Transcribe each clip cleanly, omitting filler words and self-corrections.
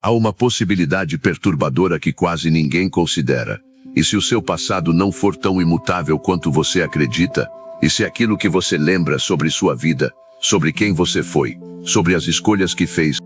Há uma possibilidade perturbadora que quase ninguém considera. E se o seu passado não for tão imutável quanto você acredita? E se aquilo que você lembra sobre sua vida, sobre quem você foi, sobre as escolhas que fez,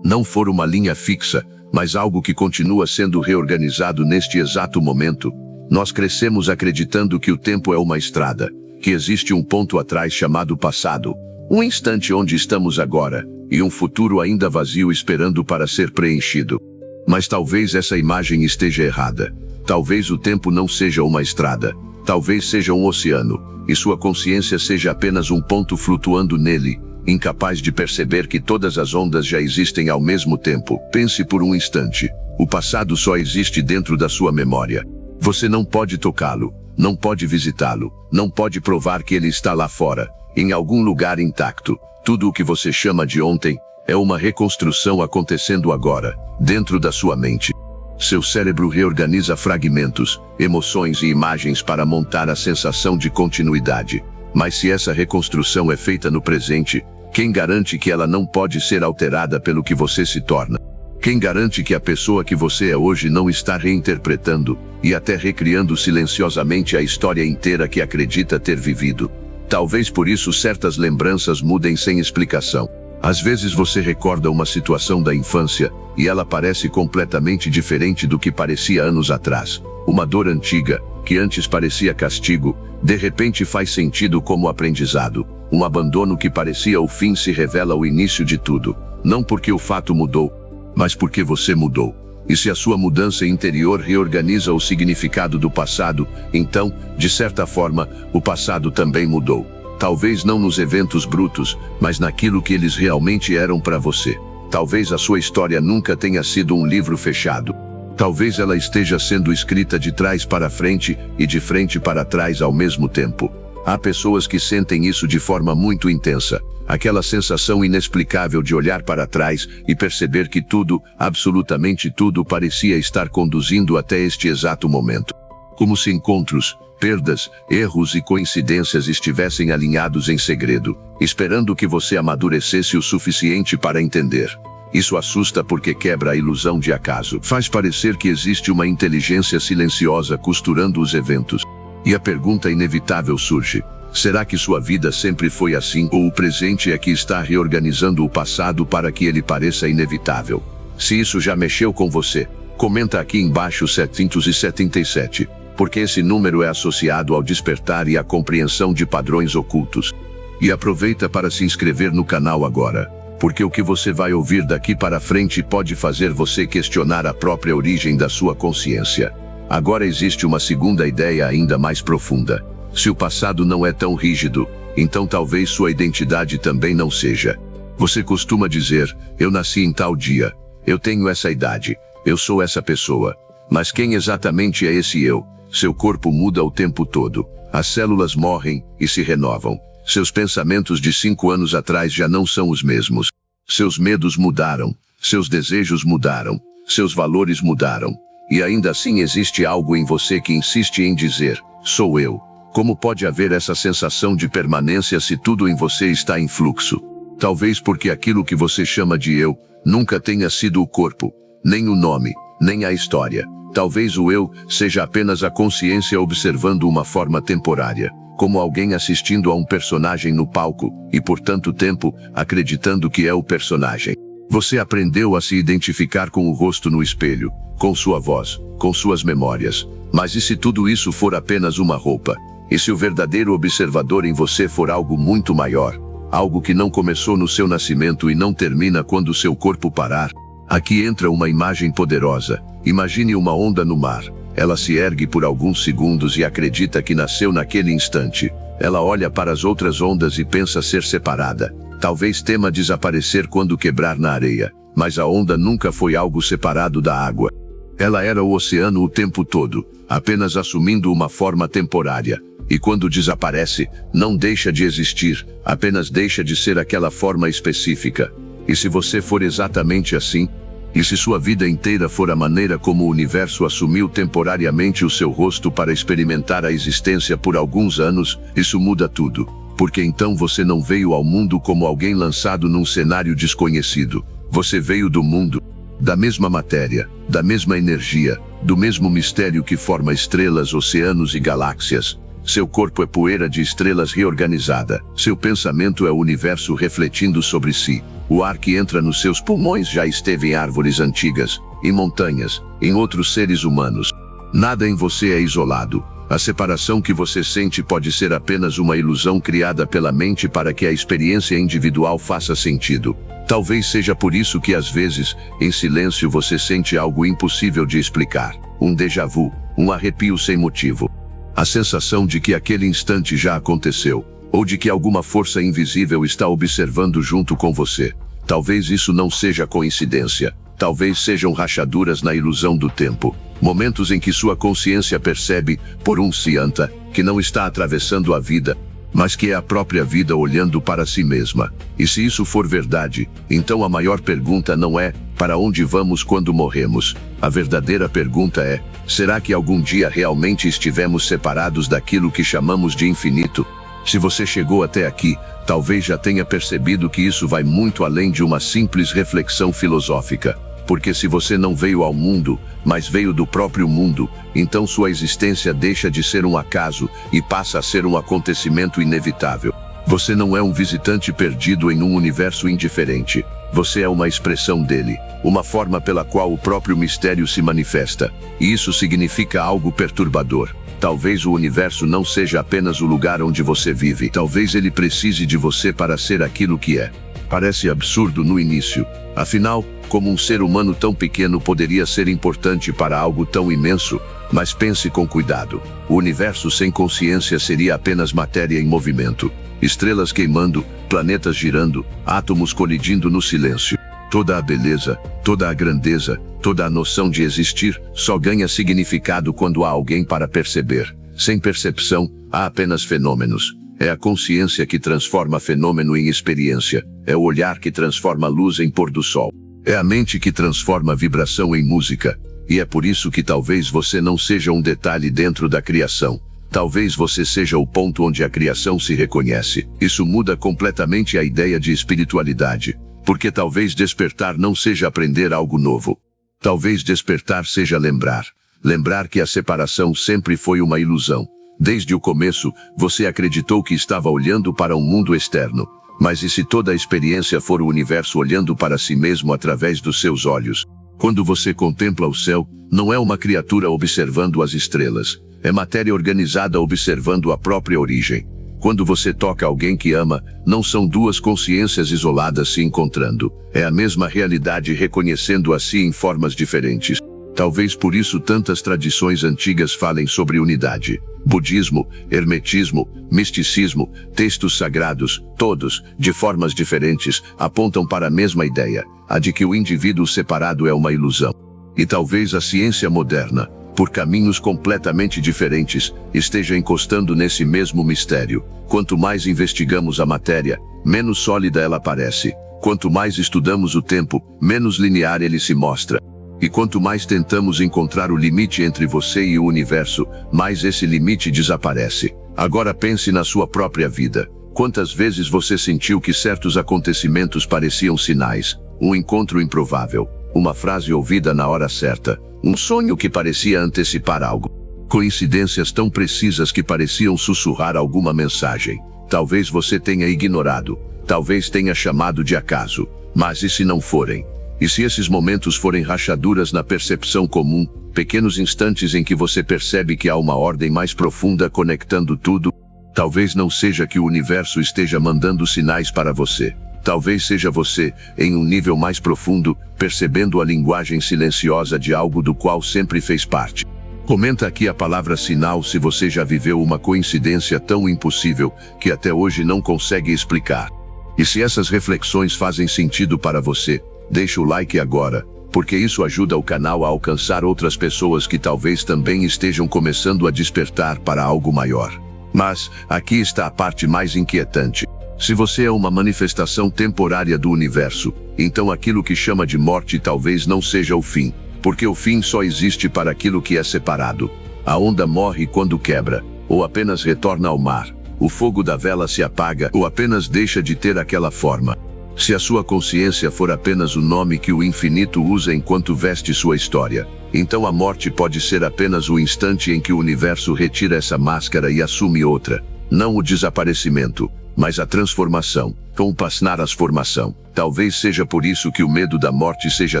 não for uma linha fixa, mas algo que continua sendo reorganizado neste exato momento? Nós crescemos acreditando que o tempo é uma estrada, que existe um ponto atrás chamado passado, um instante onde estamos agora, e um futuro ainda vazio esperando para ser preenchido. Mas talvez essa imagem esteja errada. Talvez o tempo não seja uma estrada, talvez seja um oceano, e sua consciência seja apenas um ponto flutuando nele, incapaz de perceber que todas as ondas já existem ao mesmo tempo. Pense por um instante. O passado só existe dentro da sua memória. Você não pode tocá-lo, não pode visitá-lo, não pode provar que ele está lá fora, em algum lugar intacto. Tudo o que você chama de ontem é uma reconstrução acontecendo agora, dentro da sua mente. Seu cérebro reorganiza fragmentos, emoções e imagens para montar a sensação de continuidade. Mas se essa reconstrução é feita no presente, quem garante que ela não pode ser alterada pelo que você se torna? Quem garante que a pessoa que você é hoje não está reinterpretando e até recriando silenciosamente a história inteira que acredita ter vivido? Talvez por isso certas lembranças mudem sem explicação. Às vezes você recorda uma situação da infância e ela parece completamente diferente do que parecia anos atrás. Uma dor antiga, que antes parecia castigo, de repente faz sentido como aprendizado. Um abandono que parecia o fim se revela o início de tudo. Não porque o fato mudou, mas porque você mudou. E se a sua mudança interior reorganiza o significado do passado, então, de certa forma, o passado também mudou. Talvez não nos eventos brutos, mas naquilo que eles realmente eram para você. Talvez a sua história nunca tenha sido um livro fechado. Talvez ela esteja sendo escrita de trás para frente e de frente para trás ao mesmo tempo. Há pessoas que sentem isso de forma muito intensa. Aquela sensação inexplicável de olhar para trás e perceber que tudo, absolutamente tudo, parecia estar conduzindo até este exato momento. Como se encontros, perdas, erros e coincidências estivessem alinhados em segredo, esperando que você amadurecesse o suficiente para entender. Isso assusta porque quebra a ilusão de acaso. Faz parecer que existe uma inteligência silenciosa costurando os eventos. E a pergunta inevitável surge: será que sua vida sempre foi assim, ou o presente é que está reorganizando o passado para que ele pareça inevitável? Se isso já mexeu com você, comenta aqui embaixo 777, porque esse número é associado ao despertar e à compreensão de padrões ocultos. E aproveita para se inscrever no canal agora, porque o que você vai ouvir daqui para frente pode fazer você questionar a própria origem da sua consciência. Agora existe uma segunda ideia ainda mais profunda. Se o passado não é tão rígido, então talvez sua identidade também não seja. Você costuma dizer: eu nasci em tal dia, eu tenho essa idade, eu sou essa pessoa. Mas quem exatamente é esse eu? Seu corpo muda o tempo todo. As células morrem e se renovam. Seus pensamentos de 5 anos atrás já não são os mesmos. Seus medos mudaram, seus desejos mudaram, seus valores mudaram. E ainda assim existe algo em você que insiste em dizer: sou eu. Como pode haver essa sensação de permanência se tudo em você está em fluxo? Talvez porque aquilo que você chama de eu nunca tenha sido o corpo, nem o nome, nem a história. Talvez o eu seja apenas a consciência observando uma forma temporária, como alguém assistindo a um personagem no palco, e por tanto tempo, acreditando que é o personagem. Você aprendeu a se identificar com o rosto no espelho, com sua voz, com suas memórias. Mas e se tudo isso for apenas uma roupa? E se o verdadeiro observador em você for algo muito maior? Algo que não começou no seu nascimento e não termina quando seu corpo parar? Aqui entra uma imagem poderosa. Imagine uma onda no mar. Ela se ergue por alguns segundos e acredita que nasceu naquele instante. Ela olha para as outras ondas e pensa ser separada. Talvez tema desaparecer quando quebrar na areia, mas a onda nunca foi algo separado da água. Ela era o oceano o tempo todo, apenas assumindo uma forma temporária. E quando desaparece, não deixa de existir, apenas deixa de ser aquela forma específica. E se você for exatamente assim? E se sua vida inteira for a maneira como o universo assumiu temporariamente o seu rosto para experimentar a existência por alguns anos, isso muda tudo. Porque então você não veio ao mundo como alguém lançado num cenário desconhecido. Você veio do mundo. da mesma matéria, da mesma energia, do mesmo mistério que forma estrelas, oceanos e galáxias. Seu corpo é poeira de estrelas reorganizada. Seu pensamento é o universo refletindo sobre si. O ar que entra nos seus pulmões já esteve em árvores antigas, em montanhas, em outros seres humanos. Nada em você é isolado. A separação que você sente pode ser apenas uma ilusão criada pela mente para que a experiência individual faça sentido. Talvez seja por isso que às vezes, em silêncio, você sente algo impossível de explicar. Um déjà vu, um arrepio sem motivo. A sensação de que aquele instante já aconteceu, ou de que alguma força invisível está observando junto com você. Talvez isso não seja coincidência. Talvez sejam rachaduras na ilusão do tempo. Momentos em que sua consciência percebe, por um cianta, que não está atravessando a vida, mas que é a própria vida olhando para si mesma. E se isso for verdade, então a maior pergunta não é, para onde vamos quando morremos? A verdadeira pergunta é, será que algum dia realmente estivemos separados daquilo que chamamos de infinito? Se você chegou até aqui, talvez já tenha percebido que isso vai muito além de uma simples reflexão filosófica. Porque se você não veio ao mundo, mas veio do próprio mundo, então sua existência deixa de ser um acaso e passa a ser um acontecimento inevitável. Você não é um visitante perdido em um universo indiferente. Você é uma expressão dele, uma forma pela qual o próprio mistério se manifesta. E isso significa algo perturbador. Talvez o universo não seja apenas o lugar onde você vive. Talvez ele precise de você para ser aquilo que é. Parece absurdo no início. Afinal, como um ser humano tão pequeno poderia ser importante para algo tão imenso? Mas pense com cuidado. O universo sem consciência seria apenas matéria em movimento. Estrelas queimando, planetas girando, átomos colidindo no silêncio. Toda a beleza, toda a grandeza, toda a noção de existir só ganha significado quando há alguém para perceber. Sem percepção, há apenas fenômenos. É a consciência que transforma fenômeno em experiência. É o olhar que transforma luz em pôr do sol. É a mente que transforma vibração em música. E é por isso que talvez você não seja um detalhe dentro da criação. Talvez você seja o ponto onde a criação se reconhece. Isso muda completamente a ideia de espiritualidade. Porque talvez despertar não seja aprender algo novo. Talvez despertar seja lembrar. Lembrar que a separação sempre foi uma ilusão. Desde o começo, você acreditou que estava olhando para um mundo externo. Mas e se toda a experiência for o universo olhando para si mesmo através dos seus olhos? Quando você contempla o céu, não é uma criatura observando as estrelas. É matéria organizada observando a própria origem. Quando você toca alguém que ama, não são duas consciências isoladas se encontrando. É a mesma realidade reconhecendo a si em formas diferentes. Talvez por isso tantas tradições antigas falem sobre unidade. Budismo, hermetismo, misticismo, textos sagrados, todos, de formas diferentes, apontam para a mesma ideia, a de que o indivíduo separado é uma ilusão. E talvez a ciência moderna, por caminhos completamente diferentes, esteja encostando nesse mesmo mistério. Quanto mais investigamos a matéria, menos sólida ela parece. Quanto mais estudamos o tempo, menos linear ele se mostra. E quanto mais tentamos encontrar o limite entre você e o universo, mais esse limite desaparece. Agora pense na sua própria vida. Quantas vezes você sentiu que certos acontecimentos pareciam sinais? Um encontro improvável, uma frase ouvida na hora certa, um sonho que parecia antecipar algo. Coincidências tão precisas que pareciam sussurrar alguma mensagem. Talvez você tenha ignorado, talvez tenha chamado de acaso. Mas e se não forem? E se esses momentos forem rachaduras na percepção comum, pequenos instantes em que você percebe que há uma ordem mais profunda conectando tudo? Talvez não seja que o universo esteja mandando sinais para você. Talvez seja você, em um nível mais profundo, percebendo a linguagem silenciosa de algo do qual sempre fez parte. Comenta aqui a palavra sinal se você já viveu uma coincidência tão impossível que até hoje não consegue explicar. E se essas reflexões fazem sentido para você, deixa o like agora, porque isso ajuda o canal a alcançar outras pessoas que talvez também estejam começando a despertar para algo maior. Mas, aqui está a parte mais inquietante. Se você é uma manifestação temporária do universo, então aquilo que chama de morte talvez não seja o fim, porque o fim só existe para aquilo que é separado. A onda morre quando quebra, ou apenas retorna ao mar. O fogo da vela se apaga, ou apenas deixa de ter aquela forma. Se a sua consciência for apenas o nome que o infinito usa enquanto veste sua história, então a morte pode ser apenas o instante em que o universo retira essa máscara e assume outra. Não o desaparecimento, mas a transformação, com o transformação. Talvez seja por isso que o medo da morte seja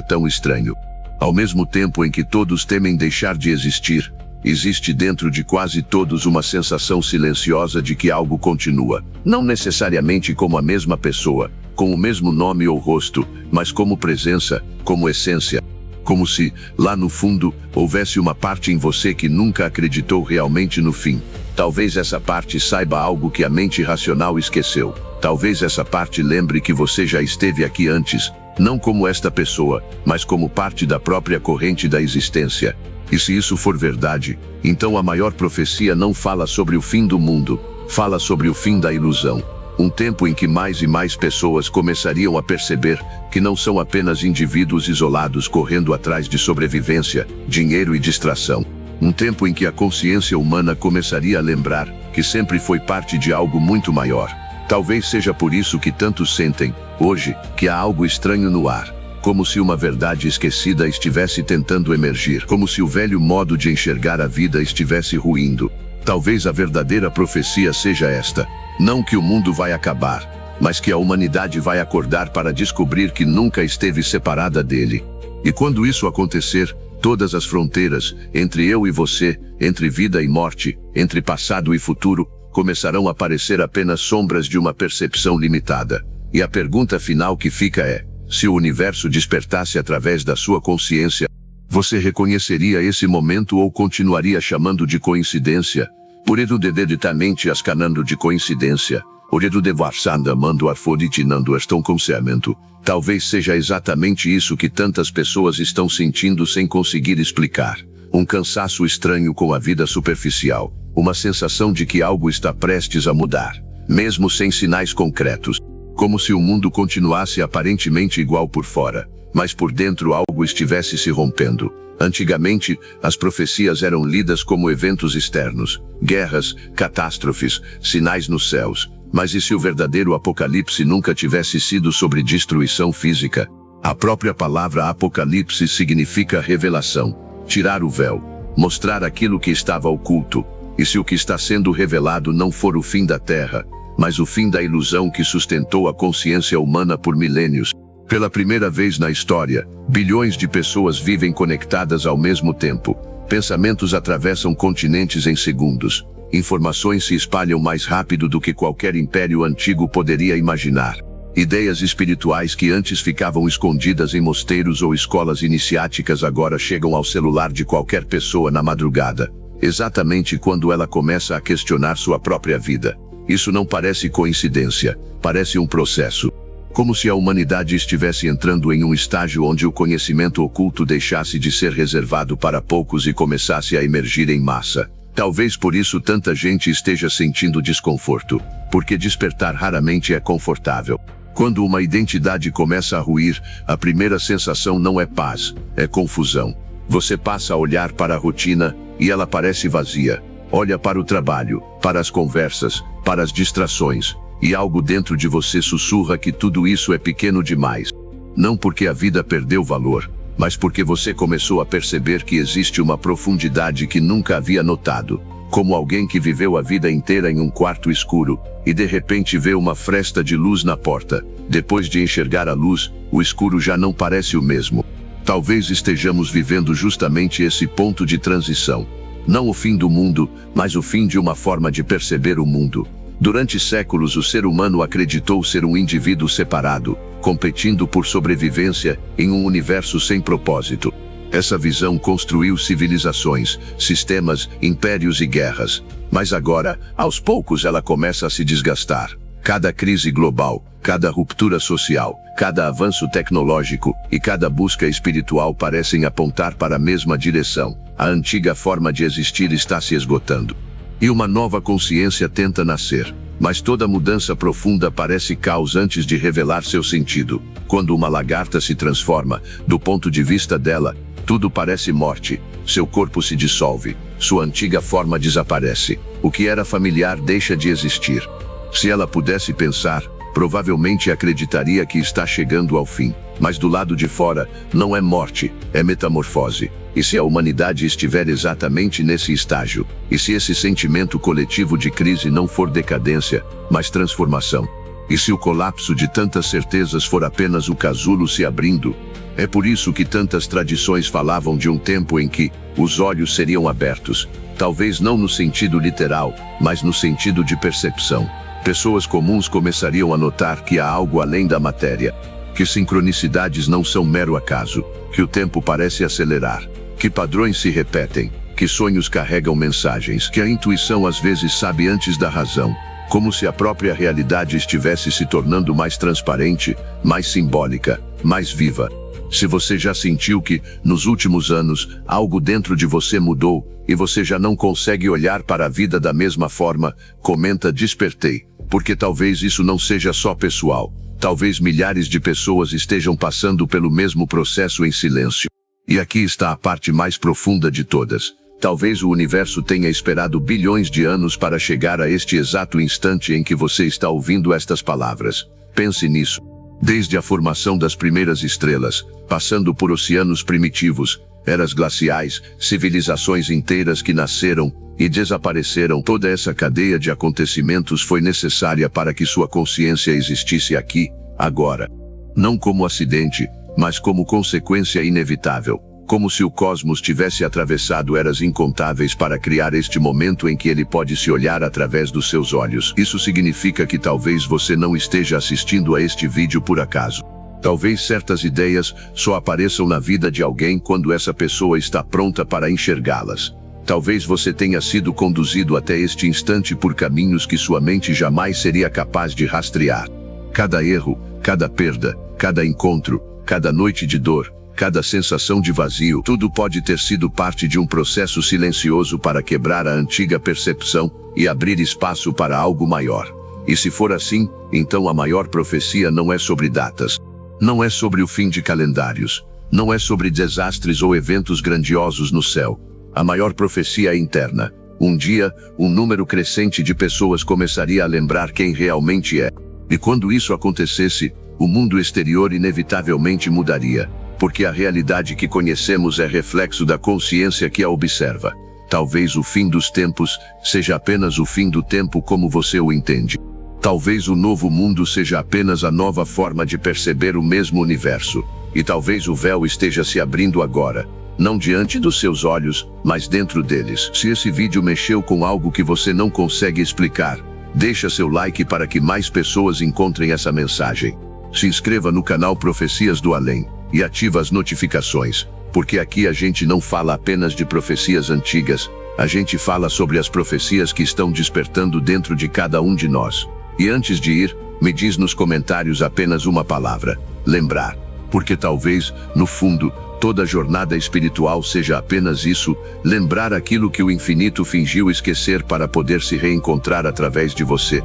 tão estranho. Ao mesmo tempo em que todos temem deixar de existir, existe dentro de quase todos uma sensação silenciosa de que algo continua, não necessariamente como a mesma pessoa, com o mesmo nome ou rosto, mas como presença, como essência. Como se, lá no fundo, houvesse uma parte em você que nunca acreditou realmente no fim. Talvez essa parte saiba algo que a mente racional esqueceu. Talvez essa parte lembre que você já esteve aqui antes, não como esta pessoa, mas como parte da própria corrente da existência. E se isso for verdade, então a maior profecia não fala sobre o fim do mundo, fala sobre o fim da ilusão. Um tempo em que mais e mais pessoas começariam a perceber que não são apenas indivíduos isolados correndo atrás de sobrevivência, dinheiro e distração. Um tempo em que a consciência humana começaria a lembrar que sempre foi parte de algo muito maior. Talvez seja por isso que tantos sentem, hoje, que há algo estranho no ar. Como se uma verdade esquecida estivesse tentando emergir, como se o velho modo de enxergar a vida estivesse ruindo. Talvez a verdadeira profecia seja esta: não que o mundo vai acabar, mas que a humanidade vai acordar para descobrir que nunca esteve separada dele. E quando isso acontecer, todas as fronteiras, entre eu e você, entre vida e morte, entre passado e futuro, começarão a parecer apenas sombras de uma percepção limitada. E a pergunta final que fica é: se o universo despertasse através da sua consciência, você reconheceria esse momento ou continuaria chamando de coincidência? Por edu deditamente ascanando de coincidência, oredo devarsandamando arfoditinando estão conselhamento. Talvez seja exatamente isso que tantas pessoas estão sentindo sem conseguir explicar. Um cansaço estranho com a vida superficial, uma sensação de que algo está prestes a mudar, mesmo sem sinais concretos. Como se o mundo continuasse aparentemente igual por fora, mas por dentro algo estivesse se rompendo. Antigamente, as profecias eram lidas como eventos externos, guerras, catástrofes, sinais nos céus. Mas e se o verdadeiro apocalipse nunca tivesse sido sobre destruição física? A própria palavra apocalipse significa revelação, tirar o véu, mostrar aquilo que estava oculto. E se o que está sendo revelado não for o fim da Terra, mas o fim da ilusão que sustentou a consciência humana por milênios? Pela primeira vez na história, bilhões de pessoas vivem conectadas ao mesmo tempo. Pensamentos atravessam continentes em segundos. Informações se espalham mais rápido do que qualquer império antigo poderia imaginar. Ideias espirituais que antes ficavam escondidas em mosteiros ou escolas iniciáticas agora chegam ao celular de qualquer pessoa na madrugada, exatamente quando ela começa a questionar sua própria vida. Isso não parece coincidência, parece um processo. Como se a humanidade estivesse entrando em um estágio onde o conhecimento oculto deixasse de ser reservado para poucos e começasse a emergir em massa. Talvez por isso tanta gente esteja sentindo desconforto, porque despertar raramente é confortável. Quando uma identidade começa a ruir, a primeira sensação não é paz, é confusão. Você passa a olhar para a rotina e ela parece vazia. Olha para o trabalho, para as conversas, para as distrações, e algo dentro de você sussurra que tudo isso é pequeno demais. Não porque a vida perdeu valor, mas porque você começou a perceber que existe uma profundidade que nunca havia notado. Como alguém que viveu a vida inteira em um quarto escuro, e de repente vê uma fresta de luz na porta. Depois de enxergar a luz, o escuro já não parece o mesmo. Talvez estejamos vivendo justamente esse ponto de transição. Não o fim do mundo, mas o fim de uma forma de perceber o mundo. Durante séculos o ser humano acreditou ser um indivíduo separado, competindo por sobrevivência em um universo sem propósito. Essa visão construiu civilizações, sistemas, impérios e guerras. Mas agora, aos poucos ela começa a se desgastar. Cada crise global, cada ruptura social, cada avanço tecnológico e cada busca espiritual parecem apontar para a mesma direção. A antiga forma de existir está se esgotando. E uma nova consciência tenta nascer. Mas toda mudança profunda parece caos antes de revelar seu sentido. Quando uma lagarta se transforma, do ponto de vista dela, tudo parece morte. Seu corpo se dissolve, sua antiga forma desaparece. O que era familiar deixa de existir. Se ela pudesse pensar, provavelmente acreditaria que está chegando ao fim. Mas do lado de fora, não é morte, é metamorfose. E se a humanidade estiver exatamente nesse estágio? E se esse sentimento coletivo de crise não for decadência, mas transformação? E se o colapso de tantas certezas for apenas o casulo se abrindo? É por isso que tantas tradições falavam de um tempo em que os olhos seriam abertos. Talvez não no sentido literal, mas no sentido de percepção. Pessoas comuns começariam a notar que há algo além da matéria, que sincronicidades não são mero acaso, que o tempo parece acelerar, que padrões se repetem, que sonhos carregam mensagens, que a intuição às vezes sabe antes da razão, como se a própria realidade estivesse se tornando mais transparente, mais simbólica, mais viva. Se você já sentiu que, nos últimos anos, algo dentro de você mudou, e você já não consegue olhar para a vida da mesma forma, comenta "despertei", porque talvez isso não seja só pessoal. Talvez milhares de pessoas estejam passando pelo mesmo processo em silêncio. E aqui está a parte mais profunda de todas. Talvez o universo tenha esperado bilhões de anos para chegar a este exato instante em que você está ouvindo estas palavras. Pense nisso. Desde a formação das primeiras estrelas, passando por oceanos primitivos, eras glaciais, civilizações inteiras que nasceram e desapareceram, toda essa cadeia de acontecimentos foi necessária para que sua consciência existisse aqui, agora. Não como acidente, mas como consequência inevitável. Como se o cosmos tivesse atravessado eras incontáveis para criar este momento em que ele pode se olhar através dos seus olhos. Isso significa que talvez você não esteja assistindo a este vídeo por acaso. Talvez certas ideias só apareçam na vida de alguém quando essa pessoa está pronta para enxergá-las. Talvez você tenha sido conduzido até este instante por caminhos que sua mente jamais seria capaz de rastrear. Cada erro, cada perda, cada encontro, cada noite de dor, cada sensação de vazio, tudo pode ter sido parte de um processo silencioso para quebrar a antiga percepção e abrir espaço para algo maior. E se for assim, então a maior profecia não é sobre datas. Não é sobre o fim de calendários. Não é sobre desastres ou eventos grandiosos no céu. A maior profecia é interna. Um dia, um número crescente de pessoas começaria a lembrar quem realmente é. E quando isso acontecesse, o mundo exterior inevitavelmente mudaria. Porque a realidade que conhecemos é reflexo da consciência que a observa. Talvez o fim dos tempos seja apenas o fim do tempo como você o entende. Talvez o novo mundo seja apenas a nova forma de perceber o mesmo universo. E talvez o véu esteja se abrindo agora. Não diante dos seus olhos, mas dentro deles. Se esse vídeo mexeu com algo que você não consegue explicar, deixa seu like para que mais pessoas encontrem essa mensagem. Se inscreva no canal Profecias do Além e ativa as notificações, porque aqui a gente não fala apenas de profecias antigas, a gente fala sobre as profecias que estão despertando dentro de cada um de nós. E antes de ir, me diz nos comentários apenas uma palavra: lembrar. Porque talvez, no fundo, toda jornada espiritual seja apenas isso, lembrar aquilo que o infinito fingiu esquecer para poder se reencontrar através de você.